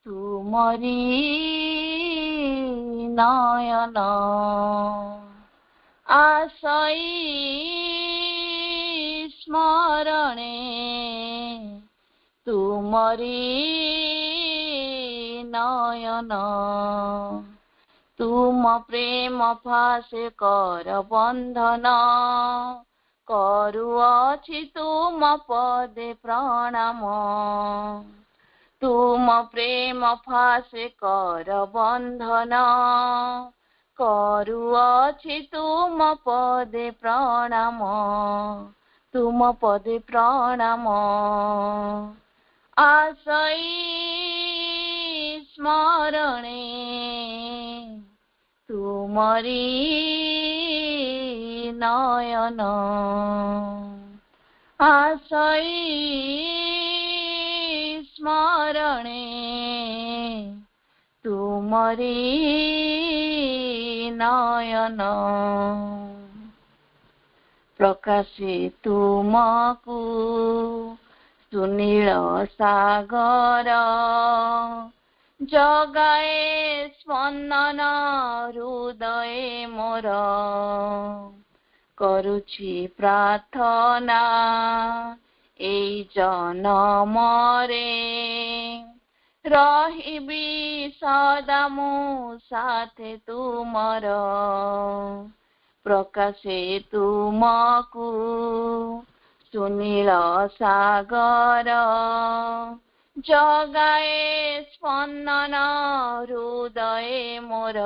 तुमरी नयन आशय स्मरणे तुमरी नयन तुम प्रेम फासे कर बंधन करुअछि तुम पदे प्रणाम तुम प्रेम फासे कर बंधन करुअछि तुम पदे प्रणाम तुम पदे प्रणाम आशय स्मरणे तुमरी नयन आशय स्मरणे तुमरी नयन प्रकाशे तुमको सुनील सागर जगाए स्पंदन हृदय मोर करुछि प्रार्थना एई जनमरे रहिबी सदा मु साथे तुमर प्रकाशे तुमको सुनील सागर जगाए स्पंदन हृदय मोर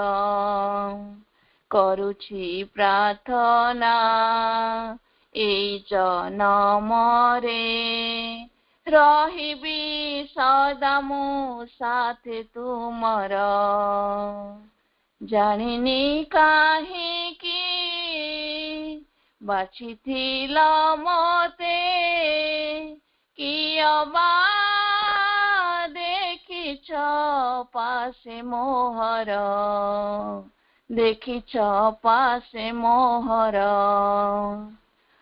करुछि प्रार्थना एई जनमरे रहिबी सदा मु साथे तुमर जानिनी काहेकि बाछिथिल मते कियबा देखिछ पासे मोहर देखिछ पासे मोहर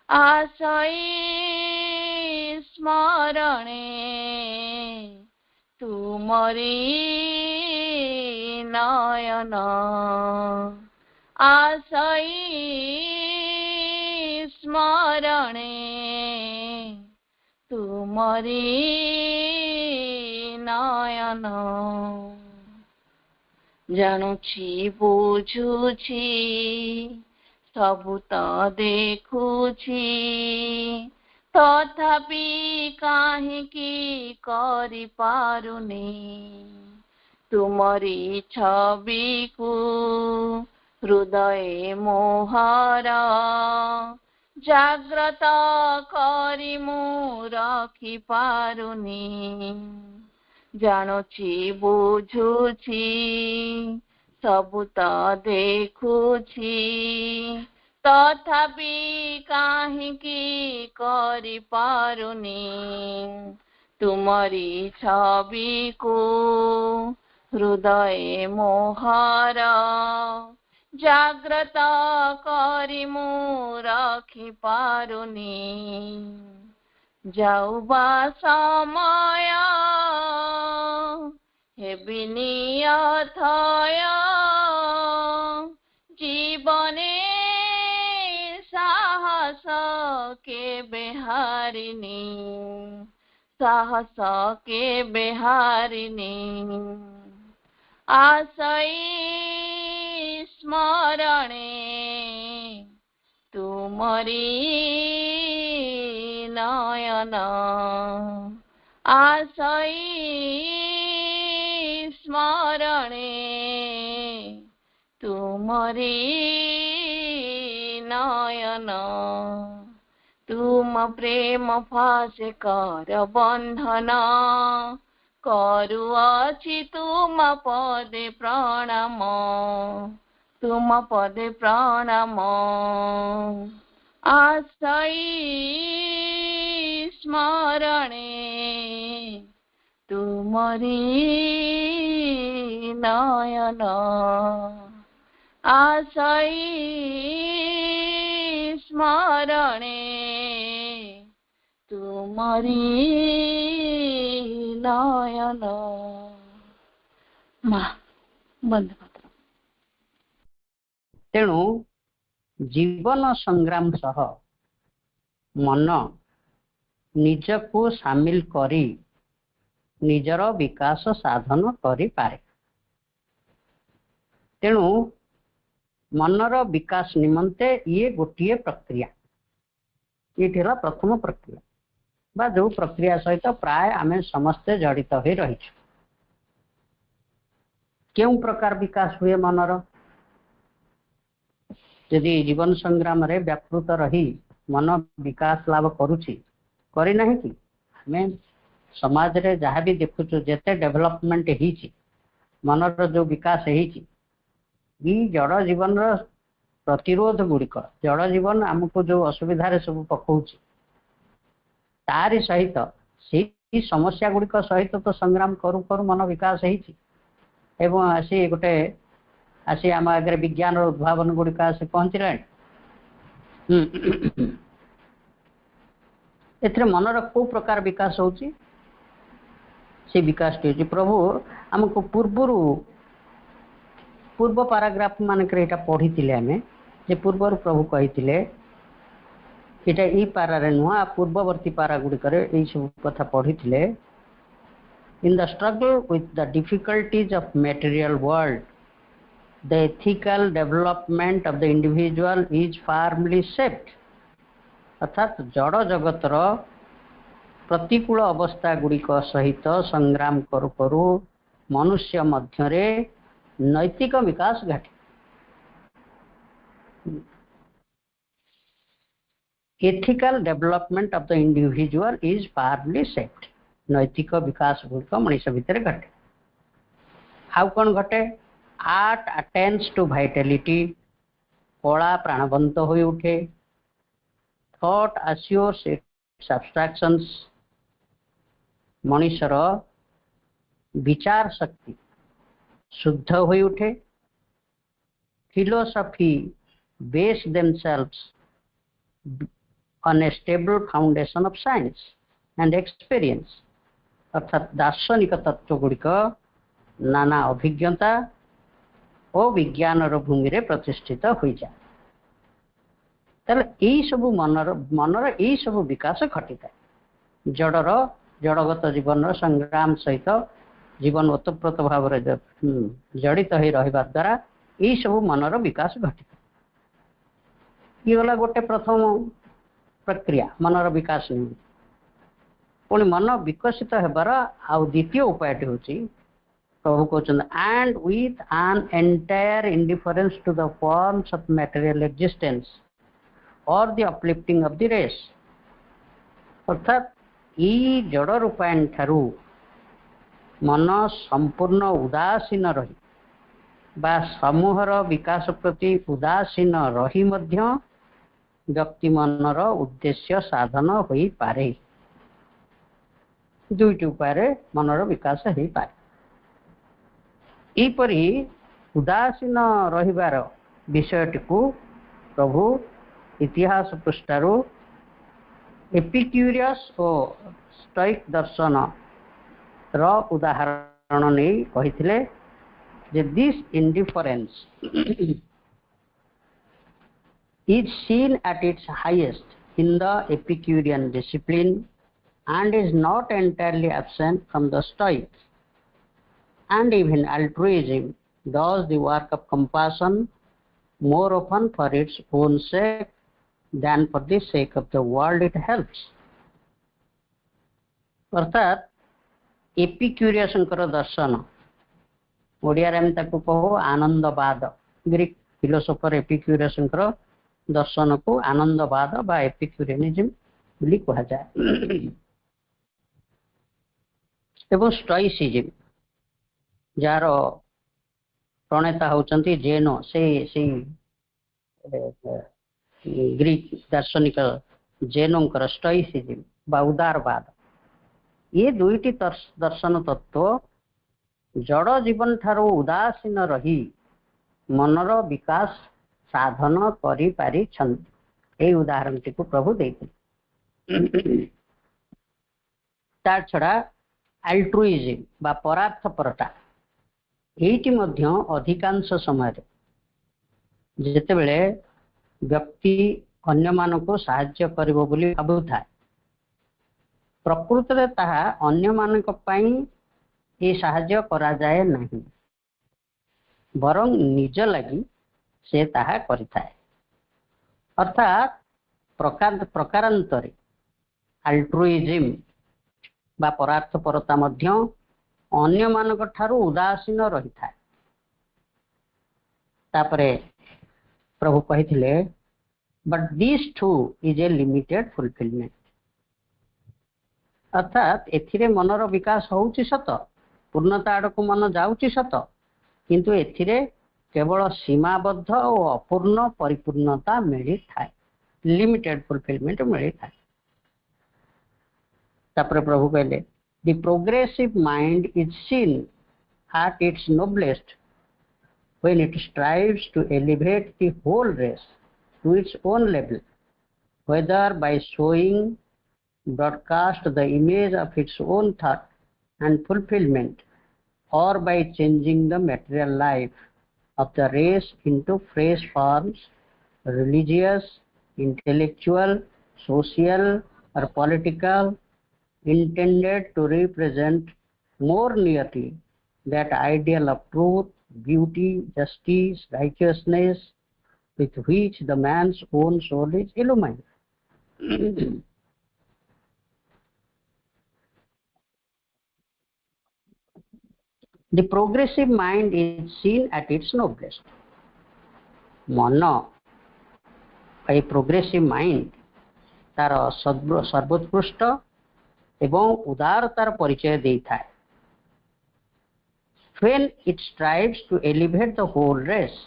आशय स्मरणे तुमरी नयन आशय स्मरणे तुमरी नयन जानुछि बुझुछि सबु त देखुछि तथापि काहेकि करि पारुनी तुमरी छविकु हृदय मोहर जाग्रत करि मु रखि पारुनी जानुछि बुझुछि सबु त देखुछि तथापि काहेकि करि पारुनी तुमरी छविकु हृदय मोहर जाग्रत करि मु रखि पारुनी जाउबा समय हेबिनी अथय जीवने साहस केबे हारिनी साहस केबे हारिनी आशय स्मरणे तुमरी नयन आशय स्मरणे तुमरी नयन तुम प्रेम फासे कर बंधन करुअछि तुम पदे प्रणाम तुम पदे प्रणाम आशय स्मरणे तुमरी नयन आशय स्मरणे तुमरी नयन। बंद कर। तेणु जीवन संग्राम सह मन निजको सामिल करी निजर विकास साधन करि पारे। तेणु मनर विकास निमंते ये गोटे प्रक्रिया, ये प्रथम प्रक्रिया बा जो प्रक्रिया सहित प्राय आमे समस्ते जड़ित हो रही। क्यों प्रकार विकास हुए मनर? यदि जीवन संग्राम रे व्यापृत रही मन विकास लाभ करुछि करी नहीं कि आमे समाज रे जहाँ भी देखुछु जेते डेवलपमेंट ही मनर जो विकास ही जड़ जीवन प्रतिरोध गुड़िक जड़ जीवन आमको जो असुविधा सब पकाउछ तारि सहित से समस्या गुड़िक सहित तो संग्राम करू करू मन विकास एवं आसी गोटे आसी आम आगे विज्ञान उद्भावन गुड़िक आसी पहुँचला। एथरे मनर को प्रकार विकास होची से विकास टी प्रभु आमको पूर्व पाराग्राफ मानक पढ़ी आम जे पूर्वर प्रभु कही यहाँ ई पारारे नुह पूर्ववर्ती पारा गुड़िक सब कथा पढ़ी। In the struggle with the difficulties of material world the ethical development of the individual is formally सेप्ड। अर्थात जड़ जगतर प्रतिकूल अवस्था गुड़िक सहित संग्राम करू करू मनुष्य मध्यरे नैतिक विकास घटे। Ethical development of the individual is formally सेप्ड। नैतिक विकास गुड़िक मनीष भितर घटे। हाउ कौन घटे? आर्ट अटेन्स टू वाइटालिटी, कला प्राणवंत हो उठे। थॉट अस्योर्स इट्स एब्स्ट्रैक्शंस, मनीषर विचार शक्ति शुद्ध हो उठे। Philosophy base themselves on A stable foundation of science and experience. अर्थात दार्शनिक तत्व गुड़िक नाना अभिज्ञता और विज्ञान भूमि रे प्रतिष्ठित हो जाए। यही सब मनर यही सब विकास घटी था। जड़र जड़गत जीवन संग्राम सहित जीवन ओतप्रोत भाव जड़ित हो रहा द्वारा यही सब मनर विकास घटी था। ये गला गोटे प्रथम प्रक्रिया मनर विकास नहीं। पुणी मन विकसित होबार आउ द्वितीय उपाय हूँ प्रभु कहते and with an entire indifference to the forms of material existence और the uplifting of the race. अर्थात ई जड़ रूपायन ठारू मन संपूर्ण उदासीन रही बा समूहर विकास प्रति उदासीन रही मध्य व्यक्ति मनर उद्देश्य साधन हो पारे। दुईटी उपाय मनर विकास हो पारे। यहपरी उदासीन रहिबार विषयटी को प्रभु इतिहास पृष्ठारु एपिक्यूरियस और स्टोइक दर्शन रो उदाहरण नहीं कहिथिले जे this indifference is seen at its highest in the Epicurean discipline and is not entirely absent from the Stoics. And even altruism does the work of compassion more often for its own sake than for the sake of the world it helps. अर्थात एपिक्यूरियस दर्शन ओडिया आम ताको कहो आनंदवाद। Greek philosopher एपिक्यूरियस दर्शन को आनंदवाद बा एपिक्यूरियनिज्म बोली कहा जाए। एवं स्टोइसिज्म जार प्रणेता होचंती जेनो से ग्रीक दार्शनिक जेनों स्टोइसिज्म बा उदारवाद। ये दुईटी दर्शन तत्व जड़ जीवन ठारो उदासीन रही मनर विकास साधन करि पारि छन्ति। ए उदाहरण टी को प्रभु देते। तार छड़ा अल्ट्रुइज्म बा परार्थपरता एइटी मध्य अधिकांश समय जेतेबेले व्यक्ति अन्य मानको साहाय्य करिवो बोली भाबुथाय प्रकृत रे ताहा अन्य मानक पई ए साहाय्य करा जाए नहीं बरं निज लगी से ताहा करिथाय। अर्थात प्रकारांतरे अल्ट्रुइज्म बा परार्थपरता मध्य अन्य मानक ठारू उदासीन रही था। तापरे प्रभु कहिथिले but this too is a limited fulfilment. अर्थात एथिरे मनर विकास होउची सत पूर्णता आड़कू मन जाउची सत किंतु एथिरे केवल सीमाबद्ध और अपूर्ण परिपूर्णता मिली थाए लिमिटेड फुलफिलमेंट मिली थाए। तापरे प्रभु कहले the progressive mind is seen at its noblest when it strives to elevate the whole race to its own level, whether by showing broadcast the image of its own thought and fulfillment or by changing the material life of the race into fresh forms, religious, intellectual, social or political, intended to represent more nearly that ideal of truth, beauty, justice, righteousness with which the man's own soul is illumined. The progressive mind is seen at its noblest. मन a progressive mind तार सर्वोत्कृष्ट एवं उदारतार परिचय देता है। When it strives to elevate the whole race,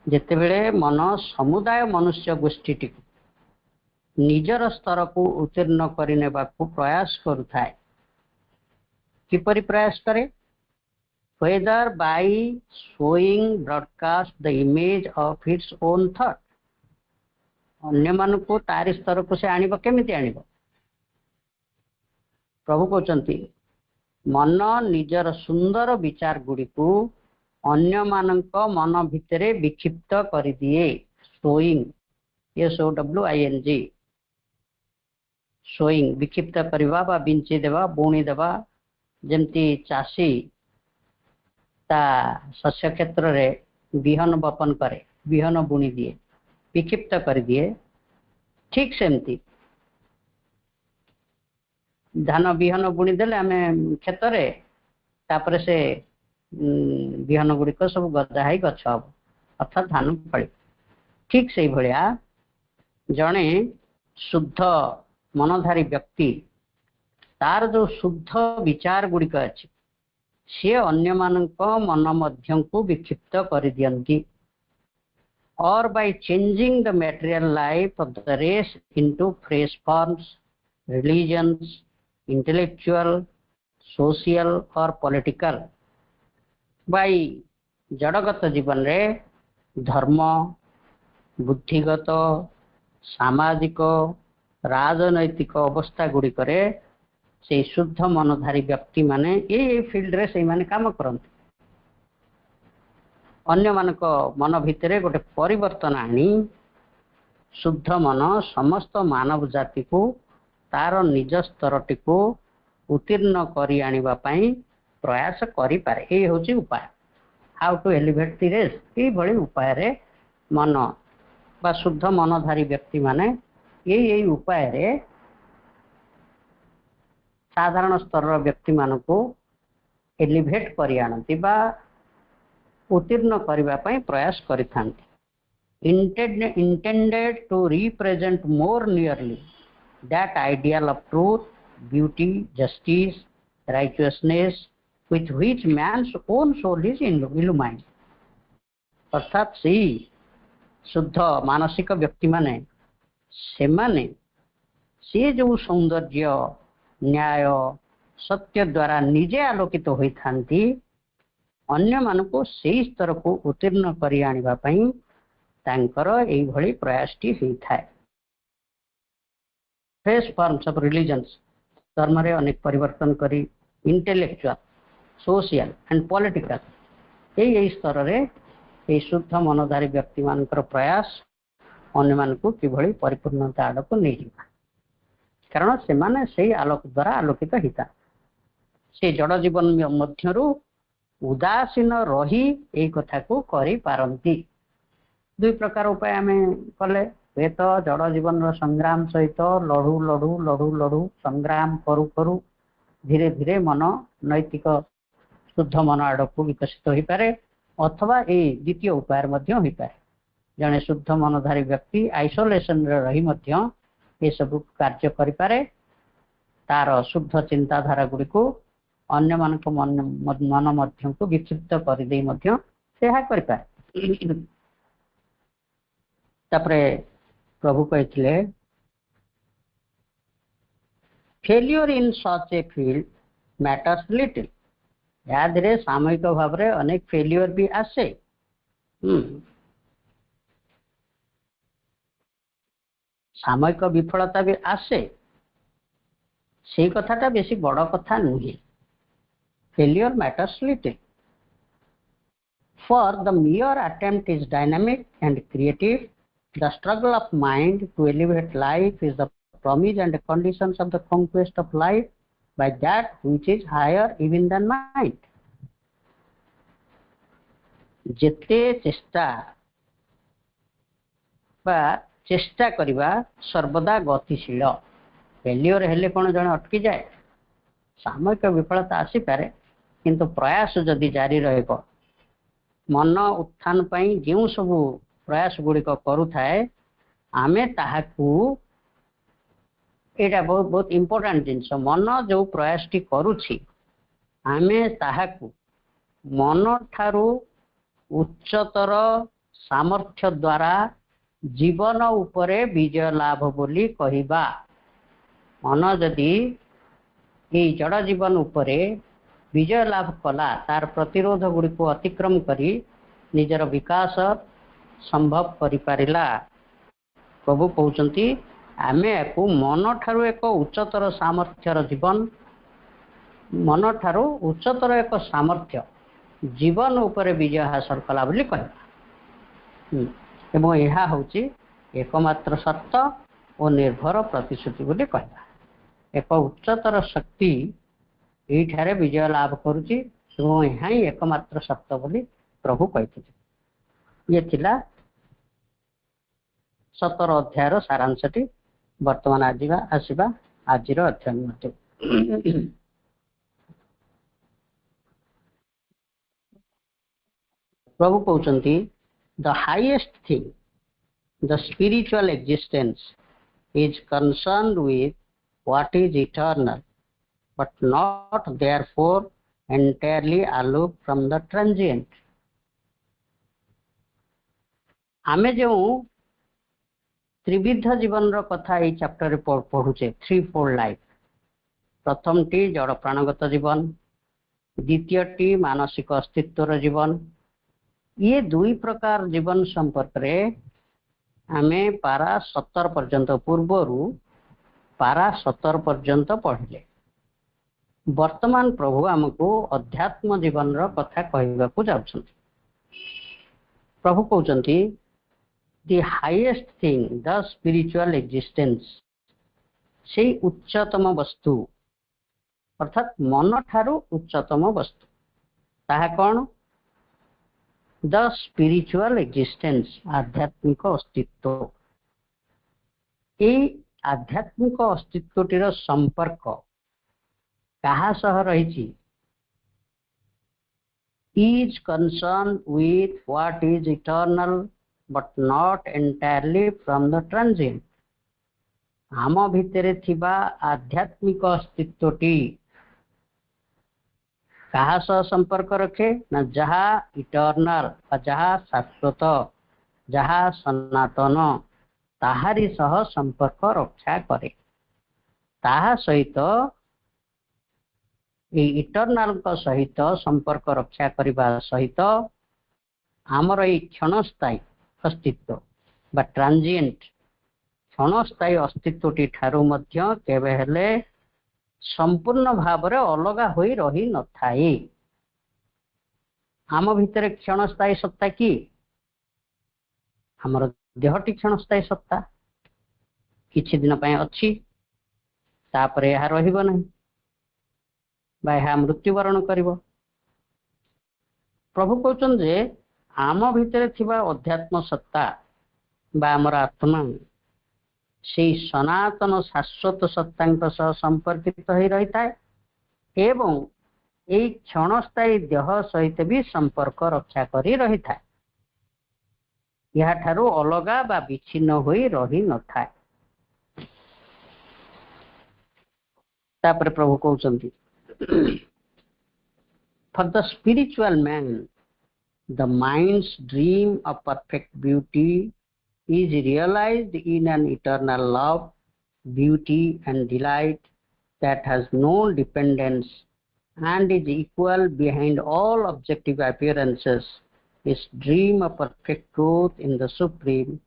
जेतेबेले मन समुदाय मनुष्य गोष्ठी निजर स्तर को उत्तीर्ण करने प्रयास करुथाए। किपरि प्रयास करे? Whether by showing broadcast the image of its own thought, अन्य मन को तारी स्तर को से आनिबो केमिति आनिबो? प्रभु कहते मन निजर सुंदर विचार गुड़ी को अन्य मानक मन भितरे विक्षिप्त कर दिए। शोइंग SOWING शोइंग विक्षिप्त करवा बा बिंची देवा बुणी देवा जमती चाषी ता शस्य क्षेत्र रे बिहन बपन करे बिहन बुणी दिए विक्षिप्त कर दिए। ठीक सेमती धान बिहन बुणी देले आमे खेत रे तापर से बिहन गुड़िक सब गदा है गछ हम अर्थात धान फल। ठीक से भाया जड़े शुद्ध मनधारी व्यक्ति तार जो शुद्ध विचार गुड़िक अच्छी सी अन्य मानक मन मध्य को विक्षिप्त कर दियंती और by changing the material life of the race into fresh forms, religions, intellectual, social और पॉलिटिकल बाई जड़गत जीवन रे धर्म, बुद्धिगत, सामाजिक, राजनैतिक अवस्था गुड़िक से शुद्ध मनधारी व्यक्ति माने ये फील्ड रे से माने काम करते अन्य मानक मन भितरे गोटे परिवर्तन आनी शुद्ध मन समस्त मानव जाति को तार निज स्तरटी को उत्तीर्ण करी आनिबा पई प्रयास करि पारे। ए होची उपाय how to elevate the race. ए भली उपाय रे मन बा शुद्ध मनधारी व्यक्ति माने ये उपाय रे साधारण स्तर व्यक्ति मान को एलिवेट करी आनती बा उत्तीर्ण करबा पई प्रयास करिथांती। Intended to represent more nearly that ideal of truth, beauty, justice, righteousness with which man's own soul is illumined। अर्थात से शुद्ध मानसिक व्यक्ति माने से माने से जो सौंदर्य न्याय सत्य द्वारा निजे आलोकित होई थांती अन्य मान को से स्तर को उत्तीर्ण करी आनिबा पई तांकर एई भली प्रयासटी होई थाए। फ्रेश फॉर्म्स ऑफ रिलीजन्स धर्म रे अनेक परिवर्तन करी इंटेलेक्चुअल सोशल एंड पॉलिटिकल यही स्तर रे शुद्ध मनधारी व्यक्ति मानकर प्रयास अन्य मानक किभली परिपूर्णता आड़ को नहीं जावा कारण से माने से आलोक द्वारा आलोकित हिता से जड़ जीवन मध्यरु उदासीन रही ए कथा को करि पारंती दुई प्रकार उपाय आमे कले हे तो जड़ जीवन संग्राम सहित लड़ू लड़ू लड़ू लड़ू संग्राम करू करू धीरे धीरे मन नैतिक शुद्ध मन आड़ को विकसित हो पारे अथवा ए द्वितीय उपाय मध्य हो पारे जड़े शुद्ध मनधारी व्यक्ति आइसोलेशन रही मध्य ये सब कार्य करि पारे तार शुद्ध चिंताधारा गुड़ी को अन्य मन को मन मध्य को विक्षिप्त कर दे मध्य से करि पारे तापरे प्रभु कहते failure in such a field matters little या सामयिक भाव में अनेक फेल्योर भी आसे सामयिक विफलता भी आसे से कथाटा बेसी बड़ कथा नुहे failure matters little for the mere attempt is dynamic and creative. The struggle of mind to elevate life is the promise and the conditions of the conquest of life by that which is higher even than mind. जेते चेष्टा बा चेष्टा करिबा सर्वदा गतिशील failure हेले कोन जण अटकी जाए सामयिक विफलता आसी पारे किंतु प्रयास जदि जारी रहइबो मन उत्थान पई जेउ सब प्रयास गुड़िक करुए आमे ताहाकू एटा बहुत बहुत इम्पोर्टेंट जिनस मन जो प्रयास टी करुछि आमे ताहाकू मन ठारू उच्चतर सामर्थ्य द्वारा जीवन उपरे विजय लाभ बोली कहिबा मन जदि ये जड़ जीवन उपरे विजय लाभ कला तार प्रतिरोध गुड़ी को अतिक्रम करी निजर विकास संभव करिपारिला प्रभु कहउचंती आमे को मन ठारू एक उच्चतर सामर्थ्यर जीवन मन ठारू उच्चतर एक सामर्थ्य जीवन उपरे विजय हासिल कला बोली कहबा एवं यह होची एकमात्र सत्य और निर्भर प्रतिश्रुति बोली कहबा एक उच्चतर शक्ति यही विजय लाभ करुची एवं यहाँ ही एकमात्र सत्य बोली प्रभु कहते ये थिला 17 अध्यायर सारांशटी वर्तमान आसवा आज अध्ययन मध्य प्रभु कहते the highest thing the spiritual existence is concerned with what is eternal but not therefore entirely aloof from the transient. आमे जो त्रिविध जीवन रो कथा ये चैप्टर रे पढ़ुचे थ्री फोल्ड लाइफ प्रथम टी जड़ प्राणगत जीवन द्वितीय टी मानसिक अस्तित्व जीवन ये दुई प्रकार जीवन संपर्क रे आमे पारा 17 पर्यंत पूर्वरु पारा 17 पर्यंत पढ़ले वर्तमान प्रभु आमको अध्यात्म जीवन रो कथा कहबा को जाउछंती प्रभु कहउछंती the highest thing the spiritual existence से उच्चतम वस्तु अर्थात मन ठारू उच्चतम वस्तु ताहा कोन द स्पिरिचुअल एक्जिस्टेंस आध्यात्मिक अस्तित्व ए आध्यात्मिक अस्तित्वटीर संपर्क कहा सह रही is concern with what is eternal but not entirely from the transient आम भितर थिबा आध्यात्मिक अस्तित्वटी कहा सह संपर्क रखे ना जहा इटर्नल जहा शाश्वत जहा सनातन ताहारी सह संपर्क रक्षा करे ताहा सहित इटर्नल सहित संपर्क रक्षा करने सहित आमर ये क्षणस्थायी अस्तित्व बा ट्रांजिएंट क्षणस्थायी अस्तित्वटी ठारू मध्य केबे हेले संपूर्ण भाव रे अलगा होई रही न थाए आम भितर क्षणस्थायी सत्ता कि आमर देहटी क्षणस्थायी सत्ता किछि दिन पय अछि तापर यह रहिब नहीं बा यह मृत्युवरण करिब। प्रभु कहउछन जे आम भितर थिबा अध्यात्म सत्ता बा आमर आत्मा से सनातन शाश्वत सत्ता सह संपर्कित हो रही था एवं यही क्षणस्थायी देह सहित भी संपर्क रक्षा करी रही था। यह ठारू अलगा बा विच्छिन्न होई रही न था। तापर प्रभु कहउछन्ति for the spiritual man the mind's dream of perfect beauty is realized in an eternal love, beauty and delight that has no dependence and is equal behind all objective appearances. His dream of perfect truth in the supreme,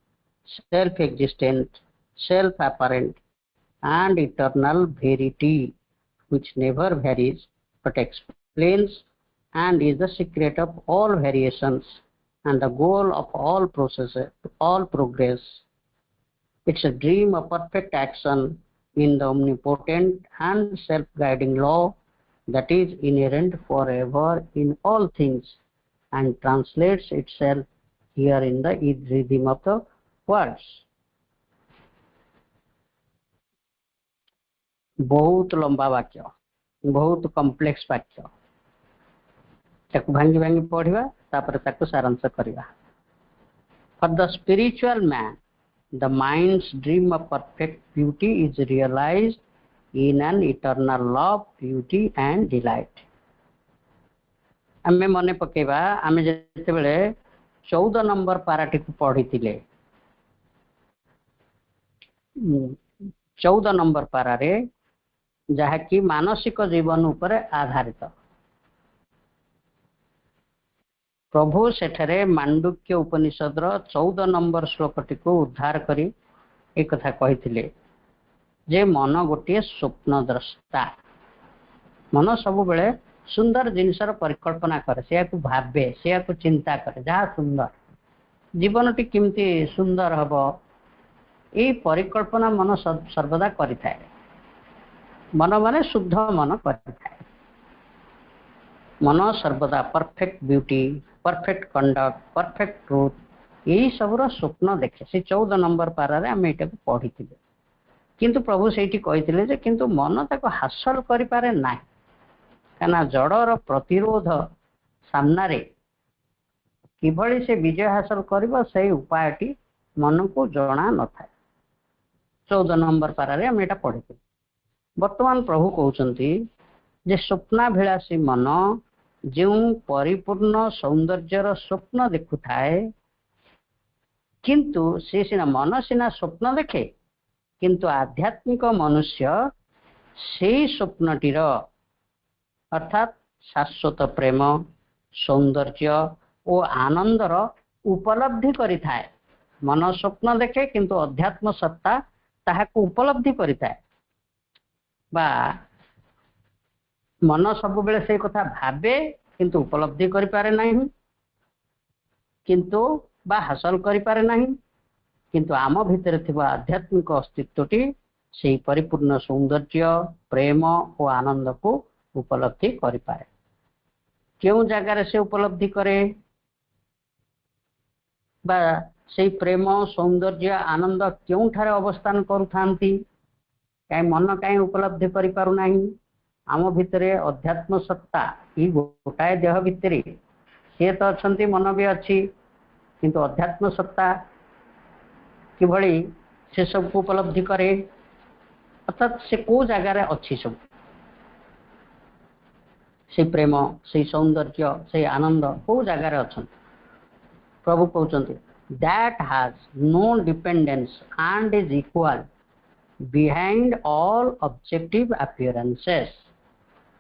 self-existent, self-apparent and eternal verity which never varies but explains and is the secret of all variations and the goal of all processes, all progress. It's a dream of perfect action in the omnipotent and self-guiding law that is inherent forever in all things and translates itself here in the rhythm of the words. बहुत लंबा वाक्य, बहुत complex वाक्य, ताकू भांगी भांगी पढ़िबा तापर ताकू सारांश करिबा। For the spiritual man the mind's dream of perfect beauty is realised in an eternal love, beauty and delight. आमे मने पकेबा आमे जेते बेले 14 नंबर पाराटी को पढ़िथिले 14 नंबर पारारे जहा कि मानसिक जीवन उपर आधारित। प्रभु सेठरे मांडुक्य उपनिषद 14 नंबर श्लोकटी को उद्धार करी एक कथा कहिथिले जे मन गोटे स्वप्न द्रष्टा। मन सब बेले सुंदर जिनसर परिकल्पना करे, से को भाबे, से को चिंता करे जहाँ सुंदर जीवनटी किमती सुंदर हबो ए परिकल्पना मन सर्वदा करिथाए। मन माने शुद्ध मन करिथाए। मन सर्वदा perfect beauty, perfect conduct, perfect truth यही सबुर स्वप्न देखे। से 14 नंबर पारारे आम एटा को पढ़ी किंतु प्रभु सेठी कहिथिले जे किंतु मन ताको हासिल करि पारे नाही, काना जड़र प्रतिरोध सामना रे किभली से विजय हासिल करिबो से उपायटी मन को जणा न थाए। 14 नंबर पारारे आम एटा पढ़ी। वर्तमान प्रभु कहउचंती जे स्वप्नाभिलाषी मन जो परिपूर्ण सौंदर्यर स्वप्न देखु थाए किंतु से सिना मन सिना स्वप्न देखे किंतु आध्यात्मिक मनुष्य से स्वप्नटीर अर्थात शाश्वत प्रेम, सौंदर्य और आनंदर उपलब्धि करि थाए। मन स्वप्न देखे किंतु अध्यात्म सत्ता ताहाको उपलब्धि करि थाए। बा मन सब बेले से कथा भाबे किंतु उपलब्धि करि पारे नहीं, किंतु बा हासिल करि पारे नहीं, किंतु आम भितर थिबा आध्यात्मिक अस्तित्वटी से परिपूर्ण सौंदर्य, प्रेम और आनंद को उपलब्धि करि पारे। केउ जगार से उपलब्धि करे बा से प्रेम, सौंदर्य, आनंद केउ ठारे अवस्थान करूथांती, काई मन काई उपलब्धि करि पारु नाही। आम भितरे अध्यात्म सत्ता ई गोटाए देह भितरे से तो अछंती, मन भी अच्छी, किंतु अध्यात्म सत्ता किभली से सब को उपलब्धि करे, अर्थात से को जगार अच्छी सब से प्रेम, से सौंदर्य, से आनंद को जगार अछंती। प्रभु कहउचंती that has no dependence and is equal behind all objective appearances.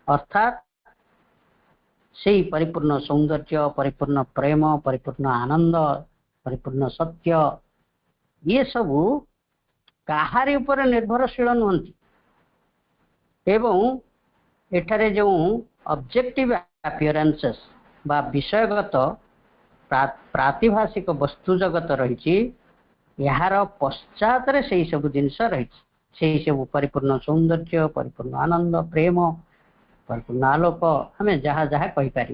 अर्थात से परिपूर्ण सौंदर्य, परिपूर्ण प्रेम, परिपूर्ण आनंद, परिपूर्ण सत्य ये सब काहारी ऊपर निर्भरशील नुहंती एवं एठारे जो ऑब्जेक्टिव अपीयरेंसेस बा विषयगत प्रातिभाषिक वस्तु जगत रही यार पश्चात से सब जिनस रही सब परिपूर्ण सौंदर्य परिपूर्ण आनंद प्रेम परिपूर्ण आलोक आम जहाँ जहाँ कहीपर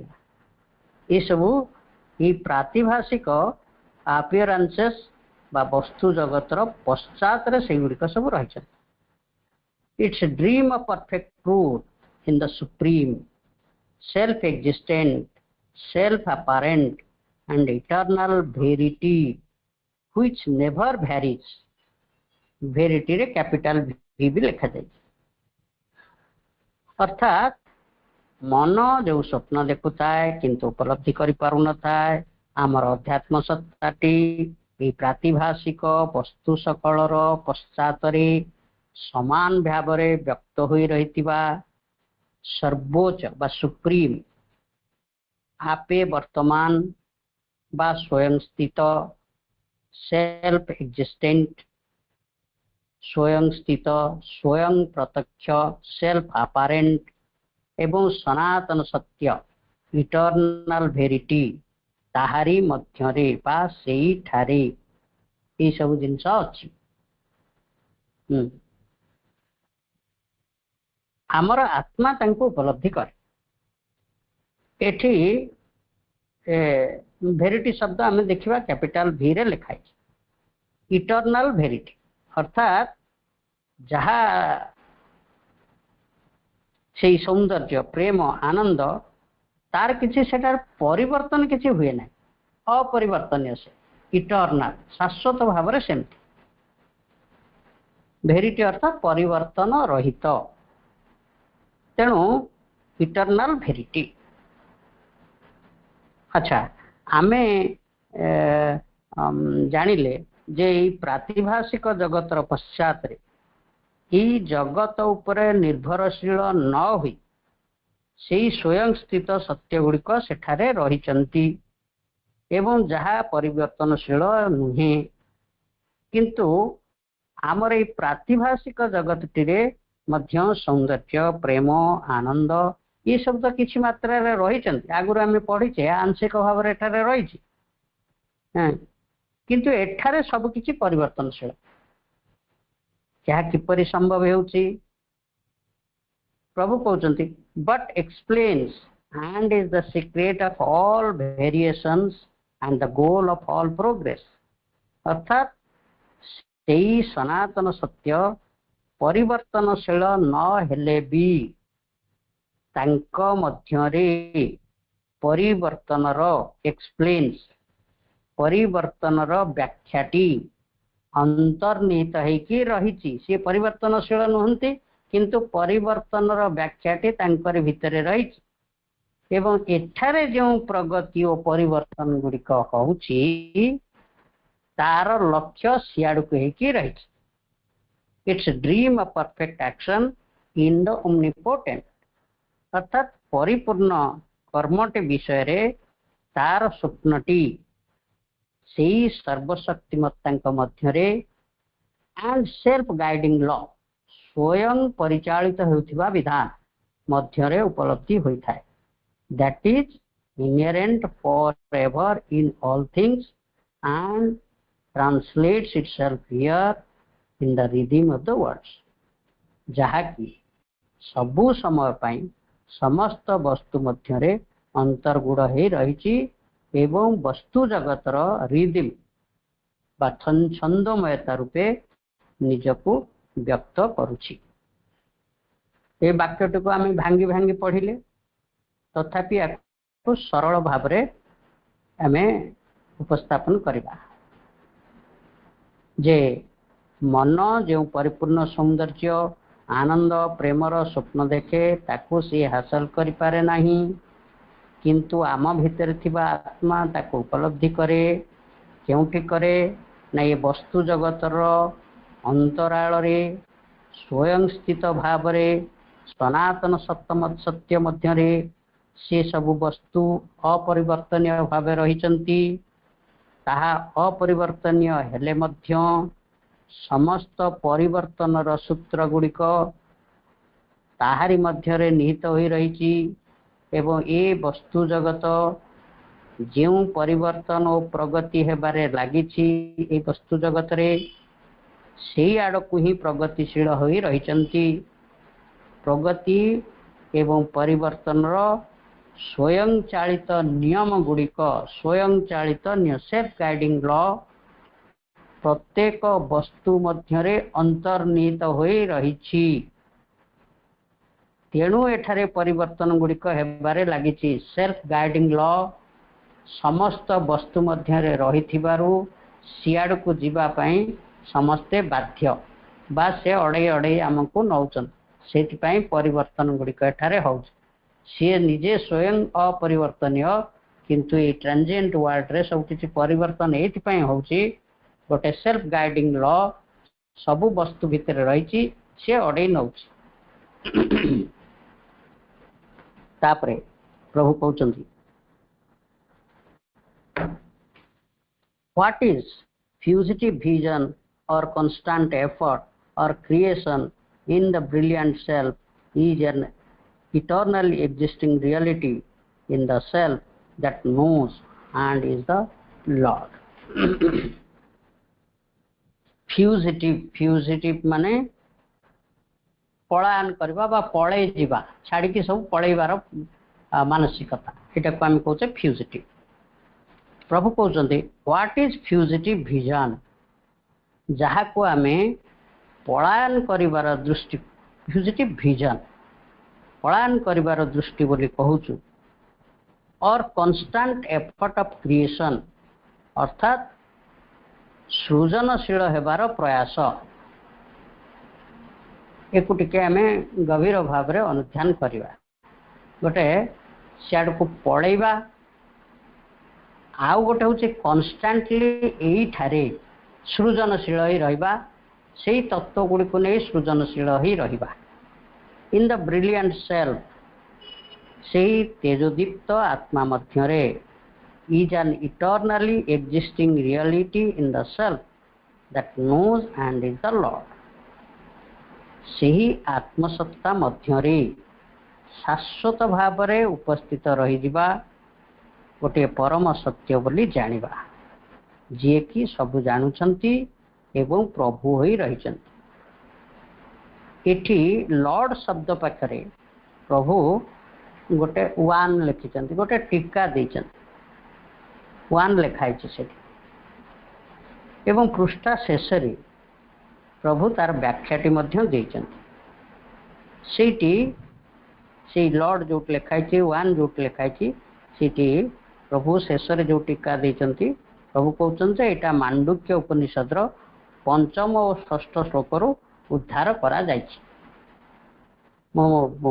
ये सब ये प्रातिभाषिक अपियरान्सेस बा वस्तु जगतर पश्चात से गुड़िक सब रही its dream of perfect truth in the supreme self existent self apparent and eternal verity which never varies verity रे कैपिटल भी लिखा जाए अर्थात मन जो स्वप्न देखुता है किंतु उपलब्धि करि पारु न थाए आमर अध्यात्म सत्ताटी ए प्रातिभाषिक वस्तु सकलर पश्चात रे समान भाव रे व्यक्त होई रहितिबा सर्वोच्च बा सुप्रीम आपे वर्तमान बा स्वयं स्थित सेल्फ एक्जिस्टेंट स्वयं स्थित स्वयं प्रत्यक्ष सेल्फ अपारेंट एवं सनातन सत्य इटर्नाल भेरिटी ताहारी मध्यरे बा सेई ठारे ये सब जिनस अछि आमर आत्मा तांको उपलब्धि करे एठी भेरिटी शब्द आम देखा कैपिटल भी रे लिखाई इटर्नाल भेरिटी अर्थात जहाँ से सौंदर्य प्रेम आनंद तार किसी सेटार परिवर्तन किसी हुए ना अपरिवर्तनीय से इटर्नाल शाश्वत भाव में सेमती भेरिटी अर्थात परिवर्तन रहित तेणु इटर्नाल भेरिटी अच्छा आमे जानिले जे प्रातिभाषिक जगतर पश्चात रे ई जगत उपरे निर्भरशील न हुई से स्वयं स्थित सत्य गुड़िक सेठारे रहिचंती एवं जहाँ परिवर्तनशील नुहे किंतु आमर ये प्रातिभाषिक जगत मध्य सौंदर्य प्रेम आनंद ये सब तो किसी मात्रा रही आगुरी आम पढ़ीचे आंशिक भाव रही किंतु एठारे सब किसी परिवर्तनशील क्या किपरि संभव होउची प्रभु कहते but explains and is the secret of all variations and the goal of all progress अर्थात सेई सनातन सत्य परिवर्तनशील न हेले भी तांको मध्यरे परिवर्तनर एक्सप्लेन्स परिवर्तनर व्याख्याटी अंतर्निहित होइकी रही सी परिवर्तनशील नुहंती किंतु परिवर्तनर व्याख्याटी तांकर भितरे रही एवं एठारे जो प्रगति और परिवर्तन गुड़िक होउची तार लक्ष्य सियाड़ू होइकी रही its dream of perfect action in the omnipotent अर्थात परिपूर्ण कर्मटे विषय रे तार स्वप्नटी से सर्वशक्तिमत्ता मध्यरे एंड सेल्फ गाइडिंग लॉ स्वयं परिचालित होउथिबा विधान मध्यरे उपलब्धि होइथाय that is inherent for ever in all things and translates itself here in the rhythm of the words जहाँ कि सबु समय पाई समस्त वस्तु मध्यरे अंतर्गुण हो रही एवं वस्तु जगतर रिदिम बा छंदमयता रूपे निजको व्यक्त करुछि ए वाक्यटी को आम भांगी भांगी पढ़िले तथापि तो सरल भाव रे आमे उपस्थापन करिबा जे मन जो परिपूर्ण सौंदर्य आनंद प्रेमर स्वप्न देखे ताकू सी हासिल करि पारे नाही किंतु आम भितर थिबा आत्मा ताको उपलब्धि करे केउठी करे ना ये वस्तु जगतर अंतराल रे स्वयं स्थित भाव रे सनातन सत्य मध्य रे से सब वस्तु अपरिवर्तनीय भाव रहिचंती ताहा अपरिवर्तनीय हेले मध्य समस्त परिवर्तनर सूत्र गुड़िक ताहारी मध्यरे निहित होई रहिची एवं ए वस्तु जगत जो परिवर्तन और प्रगति हेबारे लागिछि ए वस्तु जगत रे से आड़क ही प्रगतिशील हो रही। प्रगति एवं परिवर्तन स्वयं चालित नियम गुड़िक स्वयं चालित सेल्फ गाइडिंग लॉ प्रत्येक वस्तु मध्यरे अंतर्निहित हो रही। तेणु एठारे परिवर्तन गुड़िक हेबारे लागिछि। सेल्फ गाइडिंग लॉ समस्त वस्तु मध्यरे रहिथिबारु सियाड़ को जीवा पई समस्ते बाध्य बा से अड़े अड़े आमको नौचन से परिवर्तन गुड़िक एठारे हो। सी निजे स्वयं अपरिवर्तनीय किंतु ये ट्रांजिएंट वर्ल्ड रे सब किछि परिवर्तन एथि हो। गोटे सेल्फ गाइडिंग लॉ सबु वस्तु भितर रही सी अड़े नौ। तापरे प्रभु कहउचंती what is fugitive vision or constant effort or creation in the brilliant self is an eternally existing reality in the self that knows and is the Lord. Fugitive माने पलायन करबा बा पळै जिबा छाड़ी के सब पळैबार मानसिकता एटा को हम कहउचे फ्यूजिटिव। प्रभु कहउचंती व्हाट इज फ्यूजिटिव विजन जहाँ को आम पलायन करिवार दृष्टि फ्यूजिटिव विजन पलायन करिवार दृष्टि बोली कहूचु और कॉन्स्टेंट एफर्ट ऑफ क्रिएशन अर्थात सृजनशील हेबार प्रयास एको टिके आम गभीर भाव रे अनुध्यान करिवा। गोटे सियाड़ को पळैबा आउ गोटे होचे कॉन्स्टेंटली एई ठारे सृजनशील ही रहिबा से तत्व गुड़ी को नहीं सृजनशील ही रहिबा। इन द ब्रिलियंट सेल्फ से तेजोदीप्त आत्मा मध्यरे is an eternally existing reality in the self that knows and is the Lord. सही आत्मसत्ता मध्यरे शाश्वत भाव रे उपस्थित रही जिबा गोटे परम सत्य बोली जानिबा जी कि सब जानुछंती एवं प्रभु होई रहिछंती। एठी लॉर्ड शब्द पाखरे प्रभु गोटे वन लिखिछंती गोटे टीका देछंती वन लिखाई से एवं पृष्ठा शेष रे प्रभु तार व्याख्याटी मध्य देछंती। सेठी से लॉर्ड जो लिखाई वन जो लिखाई सेठी प्रभु शेष रे जो टीका देछंती प्रभु कहते यहाँ मांडुक्य उपनिषद पंचम और षष्ठ श्लोक उद्धार करा जायछि। मो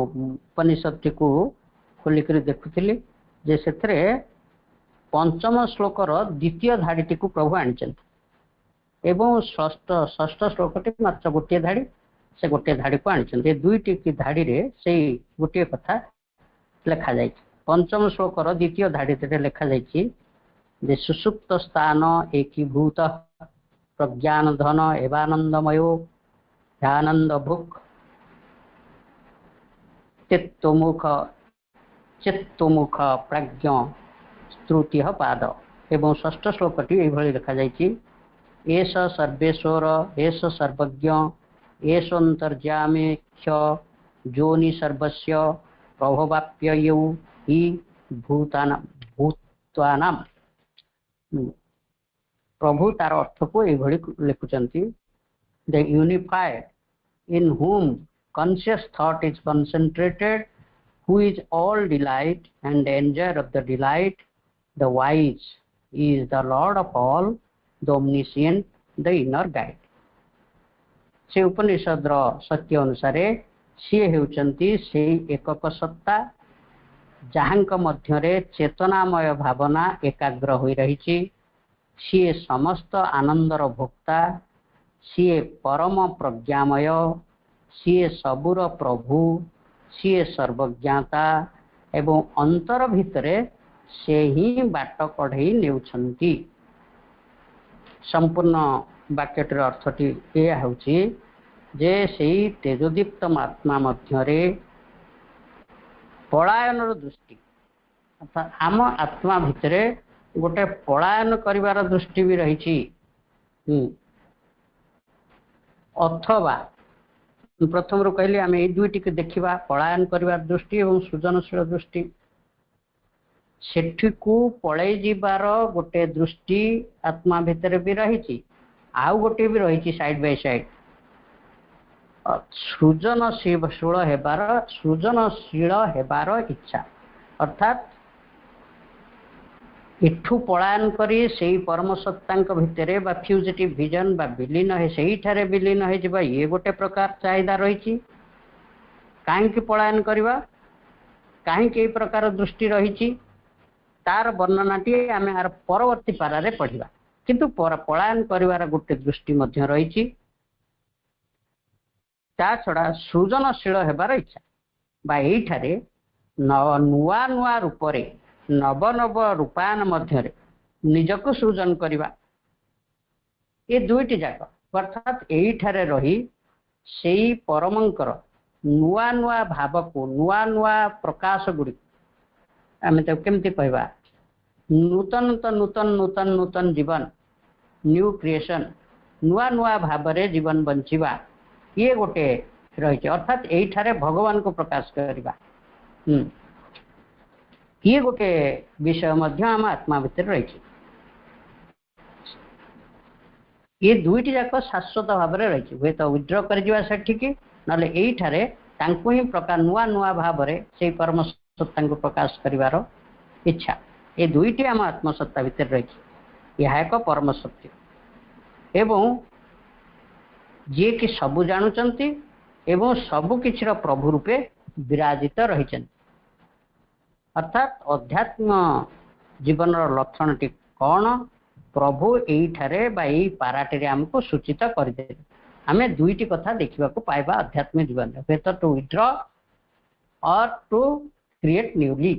उपनिषद टी को खोलिक देखुली जे से पंचम श्लोकर द्वितीय धाड़ी टी प्रभु आनिचंती एवं षष्ठ श्लोक टी मात्र गोटे धाड़ी से गोटे धाड़ी को आनिचंती। दुईटी की धाड़ी रे से गोटे कथा लिखा जायछि। पंचम श्लोकर द्वितीय धाड़ी लिखा जायछि जे सुसुप्त स्थान एकीभूत प्रज्ञान धन एवानंदमयो ध्यानंद भुक चित्तमुख प्रज्ञ स्तुति पाद एवं षष्ठ श्लोकटी यही लिखा जायछि एष सर्वेश्वर एष सर्वज्ञ एषोऽन्तर्यामिख्य जोनि सर्वस्य प्रभवाप्ययौ हि भूतानां। प्रभु तार अर्थ को यही लिखुचंती the unified in whom conscious thought is concentrated, who is all delight and enjoyer of the delight, the wise is the Lord of all, the omniscient, the inner guide। से उपनिषद सत्य अनुसार सी हेउचंती से एकक सत्ता जहाँक मध्यरे चेतनामय भावना एकाग्र होई रहिछि। सी समस्त आनंदर भोक्ता, सी परम प्रज्ञामय, सी सबुर प्रभु, सी सर्वज्ञाता एवं अंतर भितरे से ही बाट कढ़ई नेउछंती। संपूर्ण वाक्यटर अर्थटी यह होछि जे सेई तेजोदीप्त आत्मा मध्यरे पलायनर दृष्टि अर्थात आम आत्मा भितर गोटे पलायन करिवार दृष्टि भी रही। अथवा प्रथम कहली आम ये दुईटी देखा पलायन करिवार दृष्टि और सृजनशील दृष्टि। सेठिकू पलई जीवार गोटे दृष्टि आत्मा भितर भी रही, आउ गोटे भी रही साइड बाय साइड सृजनशील हेबार इच्छा। अर्थात इठू पलायन करी से परम सत्ता भितर बा फ्यूजिटिव विजन बा विलीन है से विलीन हो जावा, ये गोटे प्रकार चाहिदा रही। कहीं पलायन करवा कहीं प्रकार दृष्टि रही तार वर्णनाटी आम आर परवर्ती पारे पढ़ा। किंतु पलायन करिवार गोटे दृष्टि मध्य रही। ता छड़ा सृजनशील हेबार इच्छा बा एठारे नुआ नुआ रूपरे नव नव रूपायन मध्य निजको सृजन करवा। ये दुईटी जाक अर्थात एठारे रही से परमंकर नुआ नुआ भाव को नुआ नुआ प्रकाश गुड़ी आम तो केमती कहवा नूतन नूतन नूतन नूतन नूतन जीवन न्यू क्रिएशन नुआ नुआ भाव रे जीवन बंचिबा ये गोटे रही। अर्थात एठारे भगवान को प्रकाश करवा ये गोटे विषय मध्य आम आत्मा भितर रही। ये दुईटी जाक शाश्वत भाव में रही। हुए तो विड्र कर ना ये प्रकार नुआ नुआ भाव से परम सत्ता को प्रकाश करिवार इच्छा। ये दुईटी आम आत्मसत्ता भितर रही। यह एक परम सत्य एवं जी कि सबु जानुचंती एवं सबु किछिर प्रभु रूपे विराजित रही। अर्थात अध्यात्म जीवन लक्षण टी कौन प्रभु यही पाराटे आमको सूचित करदे। आम दुईटी कथा देखा पाइबा अध्यात्मिक जीवन में टू विड्र और टू क्रिएट न्यूली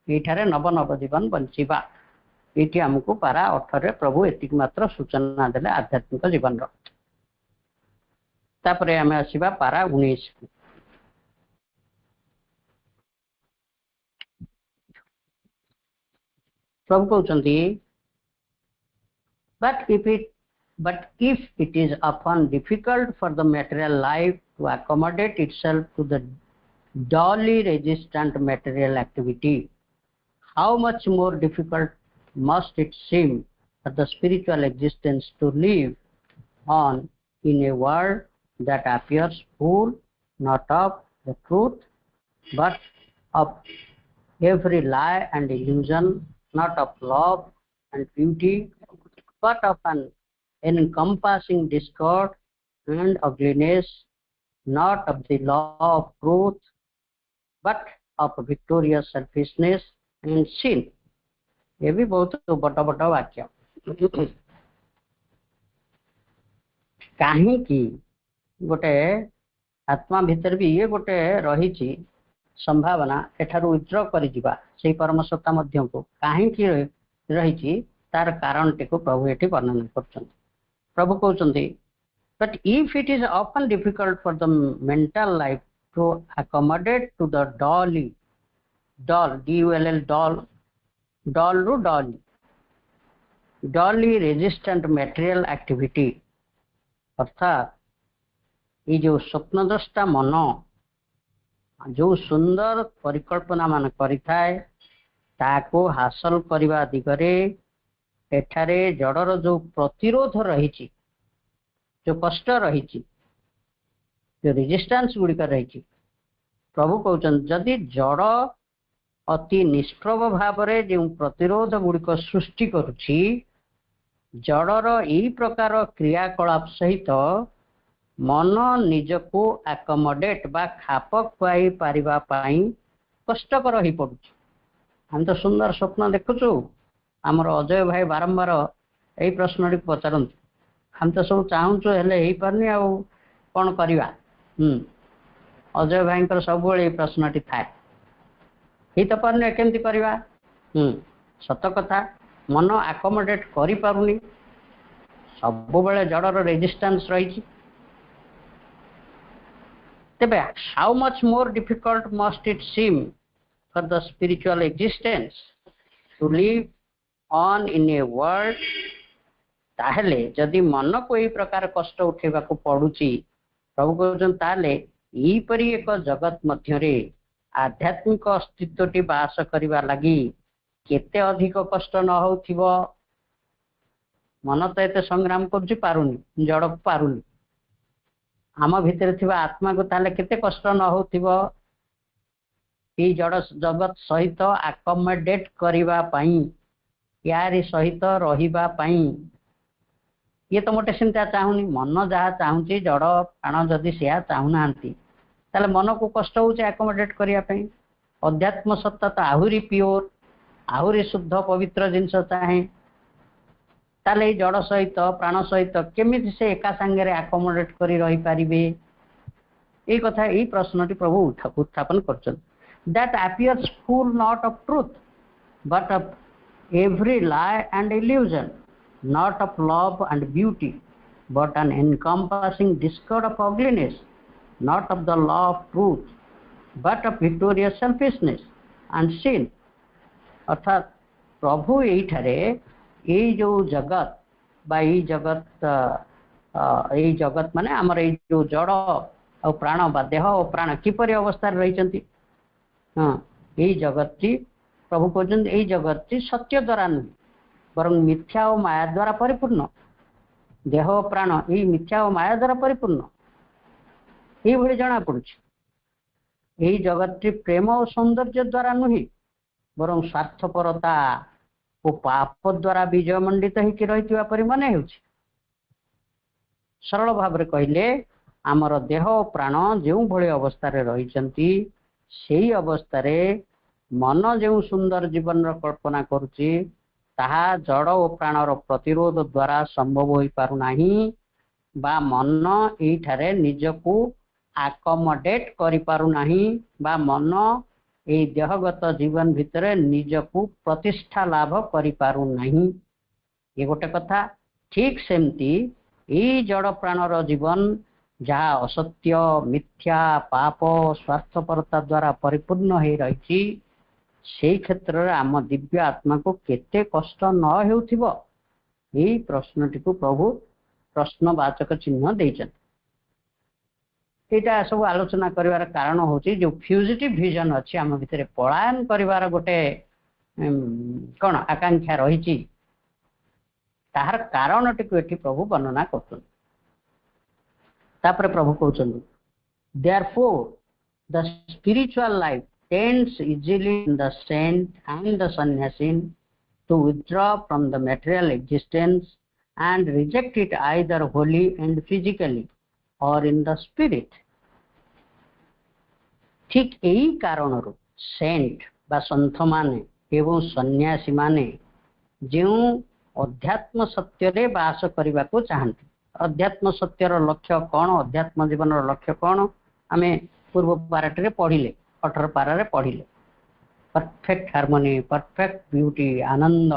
ये नव नव जीवन बंचीबा ये आमको पारा 18 प्रभु एतिक मात्र सूचना देले आध्यात्मिक जीवन तापरे आम आसवा पारा 19 प्रभु कहते but if it is often difficult for the material life to accommodate itself to the dully resistant material activity, how much more difficult must it seem for the spiritual existence to live on in a world that appears full not of the truth but of every lie and illusion, not of love and beauty but of an encompassing discord and ugliness, not of the law of truth but of victorious selfishness and sin. ये भी बहुत बड़ा बड़ा वाक्य। कहीं की गोटे आत्मा भीतर भी ये गोटे रही संभावना एठारू विड्र कर परम सत्ता मध्य को कहीं की रही तार कारण टी को प्रभु ये वर्णना कर। प्रभु कहते but if it is often difficult for the mental life to accommodate to the dully resistant material activity, अर्थात ये जो स्वप्नद्रष्टा मन जो सुंदर परिकल्पना मान करिथाए ताको हासिल करने दिगरे एठारे जड़र जो प्रतिरोध रही जो कष्ट रही जो रेजिस्टेंस गुड़िक रही प्रभु कहते जदि जड़ अति निष्प्रभ भाव में जो प्रतिरोध गुड़िक सृष्टि करुछि जड़र यही प्रकार क्रियाकलाप सहित मन निजको आकोमोडेट बा खाप खुआई पारिबा पाई कष्टकर हो पड़ुछि। हम तो सुंदर स्वप्न देखुचु आमर अजय भाई बारंबार यही प्रश्न टी पचारती हम तो सब चाहूँ हेले हो पारनी आ कौन करवा। अजय भाई सब प्रश्न टी थाए ही तो पारनी केमती करवा। सत कथा मन आकोमोडेट करि पारुनी सब बेले जड़र रेजिस्टेंस रही। तेबे how much more difficult must it seem for the spiritual existence, to live on in a world, ताहले जदि मन को यही प्रकार कष्ट उठेबा को पड़ुची प्रभु कहउछन ताले ई परि एक जगत मध्यरे आध्यात्मिक अस्तित्वटी बास करिबा लागि केते अधिक कष्ट न होथिबो। मन तो एते संग्राम करूची पारुनी, जड़ को पारुनी, आम भितर थिबा आत्मा को ताले केते कष्ट न होथिबो। ई जड़ जगत सहित आकोमोडेट करिबा पई, यारी सहित रहिबा पई, ये तो मोटे चिंता चाहूनी। मन जहाँ चाहूँगी जड़ प्राण जदि से चाहूना ताले मन को कष्ट हो आकोमोडेट करने। अध्यात्म सत्ता तो आहुरी प्योर, आहुरी शुद्ध पवित्र जिनस चाहे, ताले जड़ सहित प्राण सहित केमिति से एका सांगे आकोमोडेट करी रही पारिबे। ये कथा ये प्रश्नटी प्रभु उत्थापन करछन। That appears full not of truth but of every lie and illusion, not of love and beauty, but an encompassing discord of ugliness, not of the law of truth, but of victorious selfishness and sin। अर्थात प्रभु यही जो जगत बा यही जगत माने आमर ये जो जड़ और प्राण बा देह और प्राण किपरि अवस्था रही, हाँ यही जगत प्रभु कहते यही जगत सत्य द्वारा नुहे बरं मिथ्या और माया द्वारा परिपूर्ण। देह प्राण यही मिथ्या और माया द्वारा परिपूर्ण ये जना पड़ुछ। यही जगत प्रेम और सौंदर्य द्वारा नुहे बरं स्वार्थपरता और पाप द्वारा विजय मंडित होकर रही परि मने हो। सरल भाव कहले आमर देह और प्राण जो भली अवस्था रही से अवस्था मन जो सुंदर जीवन कल्पना करुची ताहा जड़ और प्राणर प्रतिरोध द्वारा संभव हो पारुना बा मन ये निजको आकोमोडेट करि पारुना बा मन ये देहगत जीवन भितर निजको प्रतिष्ठा लाभ करि पारुना। ये गोटे कथा। ठीक सेमती ये जड़ प्राणर जीवन जहाँ असत्य मिथ्या पाप स्वार्थपरता द्वारा परिपूर्ण हो रही से क्षेत्र में आम दिव्य आत्मा को केते कष्ट न हेउथिबो यही प्रश्नटी को प्रभु प्रश्नवाचक चिन्ह देइछन। एटा सब आलोचना करिवार कारण होची जो फ्यूजिटिव विजन अछि आम भितर पलायन करिवार गोटे कोन आकांक्षा रही ताहार कारणटी को एठी प्रभु वर्णना करछन। तापर प्रभु कहउछन therefore the spiritual life tends easily in the saint and the sannyasin to withdraw from the material existence and reject it either wholly and physically or in the spirit। ठीक यही कारण सेंट बा संत माने एवं सन्यासी माने जो अध्यात्म सत्य रे बास करने को चाहते। अध्यात्म सत्यर लक्ष्य कौन, अध्यात्म जीवन लक्ष्य कौन आमे पूर्व पाराटे पढ़िले 18 पारे पढ़िले। परफेक्ट हार्मोनी, परफेक्ट ब्यूटी, आनंद,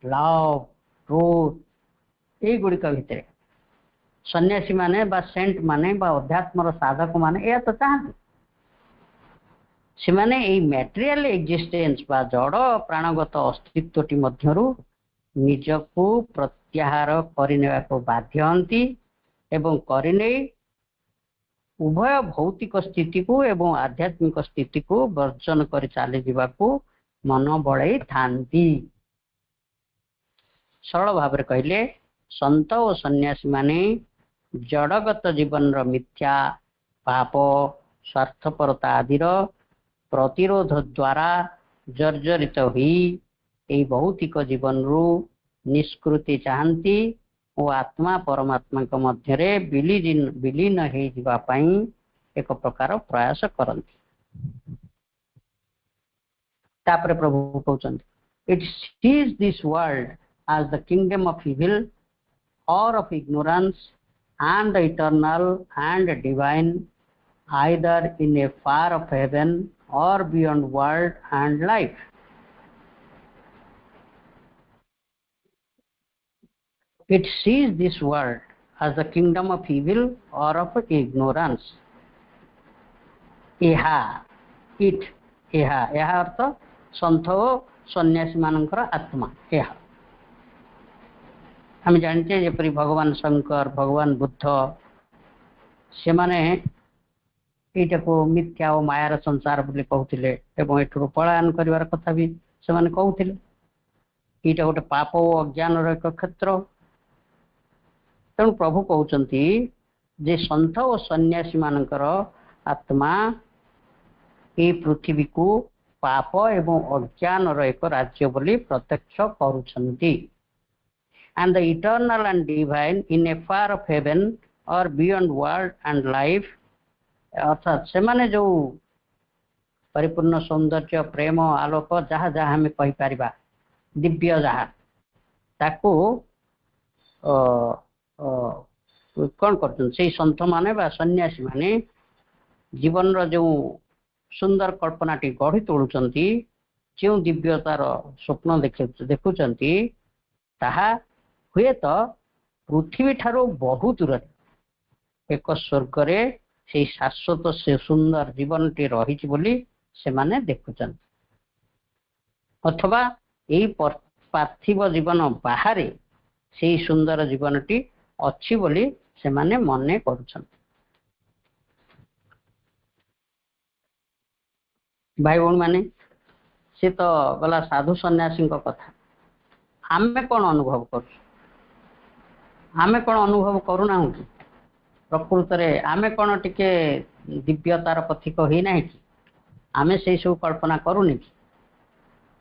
लव, ट्रूथ ये गुड़िक भितर सन्यासी माने बा सेंट माने बा अध्यात्मर साधक माने या तो चाहते से माने ये मटेरियल एक्जिस्टेंस बा जड़ प्राणगत अस्तित्वटी मध्यरु निजको प्रत्याहार करने को बाध्य हंती एवं करने उभय भौतिक स्थिति को एवं आध्यात्मिक स्थिति को वर्जन कर चली जावाको मन बढ़ई थांती। सरल भाव कहले संत और सन्यासी माने जड़गत जीवन मिथ्या पाप स्वार्थपरता आदि प्रतिरोध द्वारा जर्जरित हुई यही भौतिक जीवन रु निष्कृति चाहती और आत्मा परमात्मा के मध्य विलीन हो एक प्रकार प्रयास करती। तापर प्रभु कहते it sees this world as the kingdom of evil or of ignorance and eternal and divine either in a far off heaven or beyond world and life। It sees this world as the kingdom of evil or of ignorance। यह it यह अर्थ सन्थ और सन्यासी मानकर आत्मा। यह आम जानचे जपरी भगवान शंकर भगवान बुद्ध से माने एटा को मिथ्या और मायार संसार बोली कहते एवं एठू पलायन कर कथा भी से कहते एटा गोटे पाप और अज्ञान एक क्षेत्र। तेणु प्रभु कहते जे सन्थ और सन्यासी मानकर आत्मा ये पृथ्वी को पाप एवं अज्ञान एक राज्य बोली प्रत्यक्ष करुछंती। And the eternal and divine in a far of heaven or beyond world and life, अर्थात से माने जो परिपूर्ण सौंदर्य प्रेम आलोक जहाँ जहाँ हमें कही पारिबा दिव्य जहाँ ताको कौन कर सन्थ माने बा सन्यासी माने जीवन रो जो सुंदर कल्पनाटी गढ़ी तोड़ुचंती जो दिव्यतार स्वप्न देखुचंती ताहा हुए तो पृथ्वी ठारो बहु दूर एक स्वर्ग रे से शाश्वत से सुंदर जीवन टी रही बोली से माने देखुचन अथवा यही पार्थिव जीवन बाहर से सुंदर जीवन टी अच्छी बोली से माने मने करुछन। भाई भौणी माने से तो गला साधु सन्यासी कथा आमे कौन अनुभव कर आमे कौन अनुभव करूना कि प्रकृत रे आमे कौन टिके दिव्यतार पथिक ही ना कि आमे से सब कल्पना करूनी कि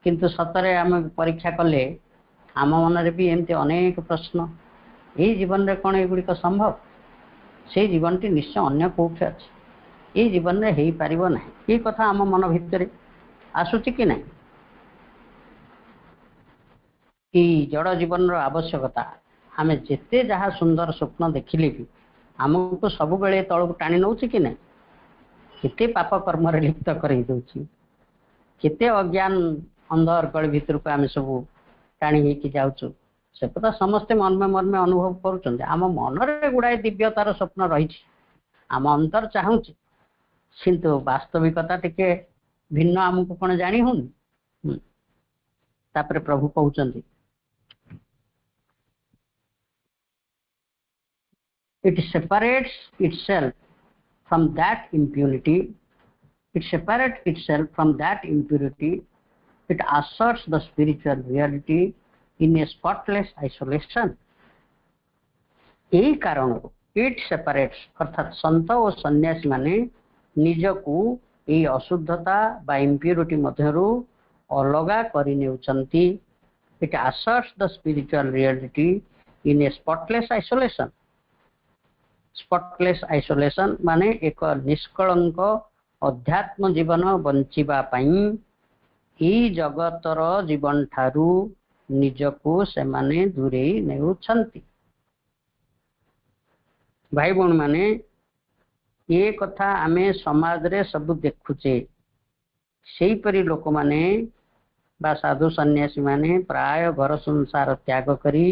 किंतु सतरे आमे परीक्षा कले आम मन रे भी एमती अनेक प्रश्न ये जीवन रे कौन एगुड़िक संभव से जीवन टी निश्चय अन्य कौटे अच्छे ये जीवन रे हेई पारिबो नाही ये कथा आम मन भितर आसुची कि नहीं कि जड़ जीवन रो आवश्यकता आमे जेते जहाँ सुंदर स्वप्न देखिले भी आमको सब बेले तलक टाणी नौ कि नहीं केते पाप कर्म रे लिप्त कर केते अज्ञान अंधर गली भितर को आम सब टाणी हो जाऊँ से कथा समस्ते मर्मे मर्मे अनुभव करुँच आम मन रे गुड़ाए दिव्यतार स्वप्न रही आम अंतर चाहूँ किंतु वास्तविकता टिके भिन्न आमको कौन जानी हूँ तापर प्रभु कहते it separates itself from that impurity it asserts the spiritual reality in a spotless isolation यही कारण इट सेपरेट्स अर्थात संत और सन्यासी माने निज को ये अशुद्धता बा इम्प्यूरिटी मध्यरु अलगा करि नेउचंती it asserts the spiritual reality in a spotless isolation माने एक निष्कलंक अध्यात्म जीवन बंचिबा पई ई जगतर जीवन ठारू निजको से माने दूरे नेउछंती। भाई भौणी माने ये कथा आमे समाज रे सब देखुचे सेही परि लोक माने बा साधु सन्यासी माने प्राय घर संसार त्याग करी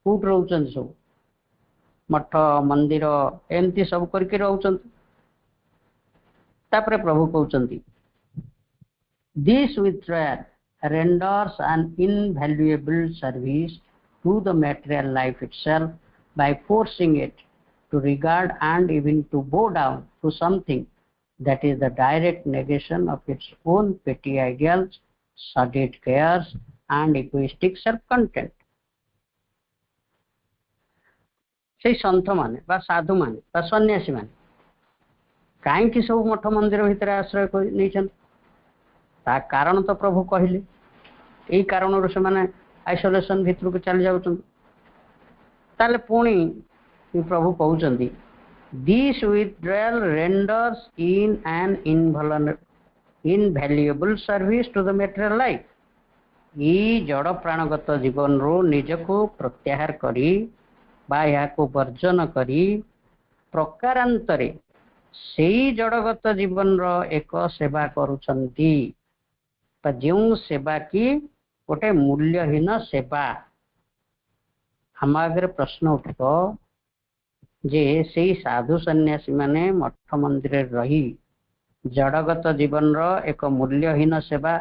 कूट रहउचन सब मठ मंदिर एमती सब करके रहउचन तापर प्रभु कहउचंती this withdrawal renders an invaluable service to the material life itself by forcing it to regard and even to bow down to something that is the direct negation of its own petty ideals, sordid cares and egoistic self-content। से संत माने बा साधु माने बा सन्यासी माने कहीं सब मठ मंदिर भितर आश्रय नहीं ता कारण तो प्रभु कहले यही कारण से माने आइसोलेशन भितर को चली जाउछन ताले पुणी प्रभु कहउचंदी this withdrawal renders in an invaluable service to the material life ई जड़ प्राणगत जीवन रो निजको प्रत्याहार करी बा या को वर्जन करी प्रकारांतरे सेई जड़गत जीवन रो एक सेवा करुछंती जो सेवा की गोटे मूल्यहीन सेवा हम आगे प्रश्न उठो जे से साधु सन्यासी माने मठ मंदिर रही जड़गत जीवन रो एक मूल्यहीन सेवा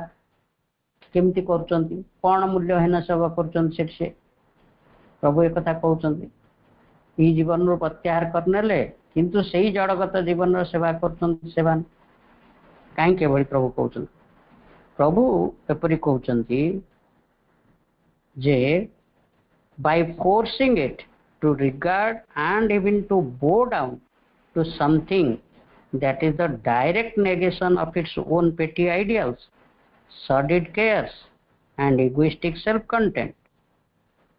केमती करुचंती कौन मूल्यहीन सेवा करुचंती से प्रभु एक कथा कहउचंती ई जीवन रो प्रत्याहार करनेले किंतु सेही जड़गत जीवन रो सेवा करुचंती सेवा काहे के भली प्रभु कहउचंती प्रभु एपरि कहउचंती जे by forcing it to regard and even to bow down to something that is the direct negation of its own petty ideals, sordid cares and egoistic self-content.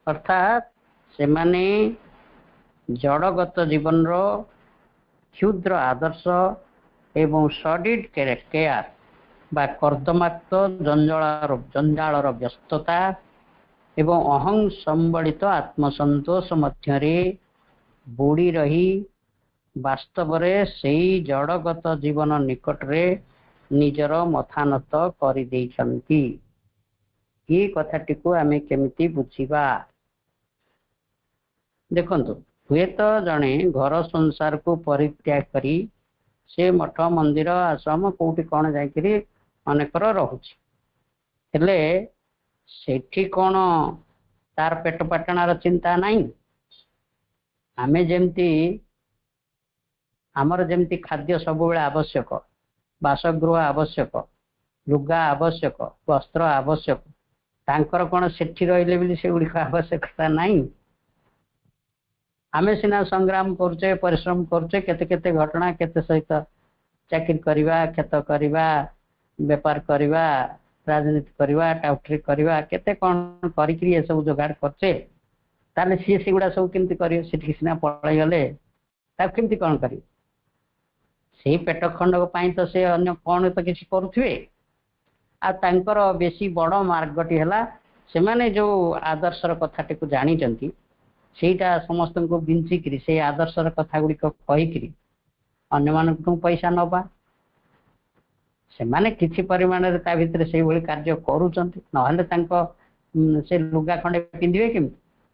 अर्थात से माने जड़गत जीवन रो क्षुद्र आदर्श एवं सॉडिड केयर बा कर्दमाक्त जंजालर व्यस्तता एवं अहं संबलित आत्मसंतोष मध्यरे बुड़ी रही वास्तव रे सेई जड़गत जीवन निकट रे निजर मथानत करि देइछंती। ये कथाटी को आमे केमिति बुझिबा देखंतु हुए तो जड़े घर संसार को परित्याग करी से मठ मंदिर आश्रम कोठी कौन जाकरी अनेकर रहुछि हेले सेठी कौन तार पेट पाटणार चिंता नहीं आमे जेमती आमर जेमती खाद्य सब बेले आवश्यक बासगृह आवश्यक लुगा आवश्यक वस्त्र आवश्यक तांकर कौन सेठी रहिले बिली से गुडी आवश्यकता नहीं आमे सिना संग्राम करचे परिश्रम करचे केते केते घटना केते सहित चाकरी करवा खेत करवा व्यापार करवा राजनीति करवा टाउटरी करवा केते कौन करिकरी ये सब जोगाड़ करचे ताले सी सेगुडा सब केमती करियो सेठी सिना पळाई गले ता केमती कौन करियो से पेट खंड पाई तो से अन्य कौन तो किसी करुथिबे आ तांकर बेसी बड़ मार्गटी हला से माने जो आदर्शर कथाटी को जानी चंती सेटा समस्त को बिंचिकरी से आदर्शर कथा गुडी को कहिकरी अन्य मानक पैसा नबा से माने किछि परिमाण रे ता भितर से भली कार्य करूचंती नहले तांको से लुगा खंडे पिंदिबे किम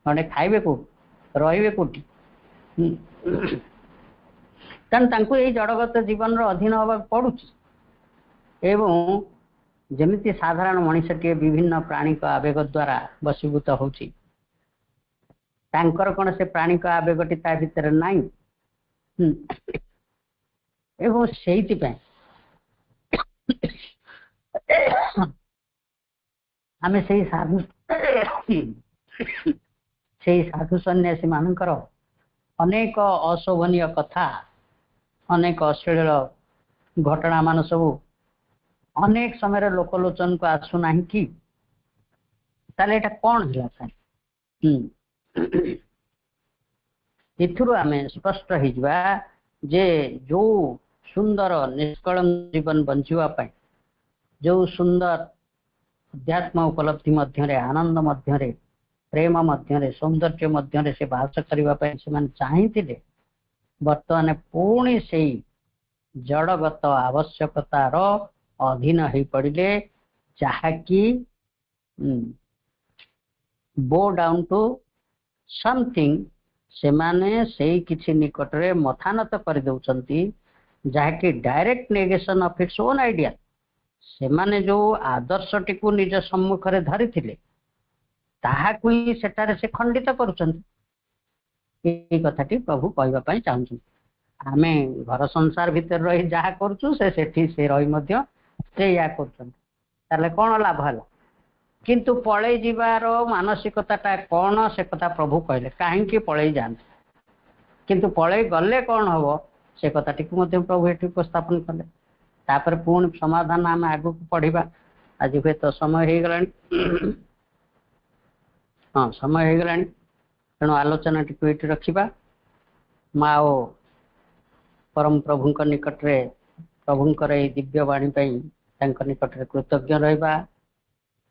खंडे खाइबे को रहिबे कोठी तन तांको ए जड़गत जीवन रो अधीन होबा पड़ुछि एवं जेमिति साधारण मनुष्यटे विभिन्न प्राणी का आवेग द्वारा वशीभूत होछि तांकर कोन से प्राणी का आवेगटी ता भितर नाही एवं सेहिति पे आमे सेही साधु सन्यासी मानकर अनेक अशोभनीय कथा अनेक अश्लील घटना मान सब अनेक समय लोकलोचन को आसुना कि ताले एटा कौन है आमे स्पष्ट हो जे जो सुंदर निष्कलंक जीवन बंचिवा पाई जो सुंदर अध्यात्म उपलब्धि मध्य आनंद मध्य प्रेम मध्य सौंदर्य मध्य से बास करने से चाहिए बर्तमान पुणी से जड़गत आवश्यकतार अधीन हो पड़े जहाँकि बो डाउन टू समथिंग से माने से किसी निकट रे मथानत कर दउचंती जहाँकि direct negation of its own idea से माने जो आदर्शटी को निज सम्मुख रे धरी थिले ताहाकु ही सेटारे से खंडित करूचंती ए कथाटी प्रभु कहबा पई चाहूछन आमे घर संसार भीतर रही जहा करछु से सेठी से रही मध्य से या करछन ताले कोन लाभ हला किंतु पळे जीवार मानसिकताटा कौन से कथा प्रभु कहले काहे पळे जान किंतु पळे गले कौन हबो से कथाटी को मध्य प्रभु एठी उपस्थापन कले तापर पूर्ण समाधान आम आगु पढ़ा आज हुए तो समय हो गलानी हाँ समय हो गलानी तेणु आलोचना टी ये रखा माँ परम प्रभु निकट रे प्रभुंकर ये दिव्यवाणी निकट रे कृतज्ञ रहा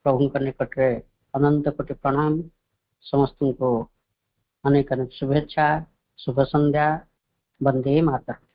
प्रभु निकट रे अनंत कोटि प्रणाम समस्त को अनेक अनेक शुभेच्छा शुभ संध्या वंदे मातरम।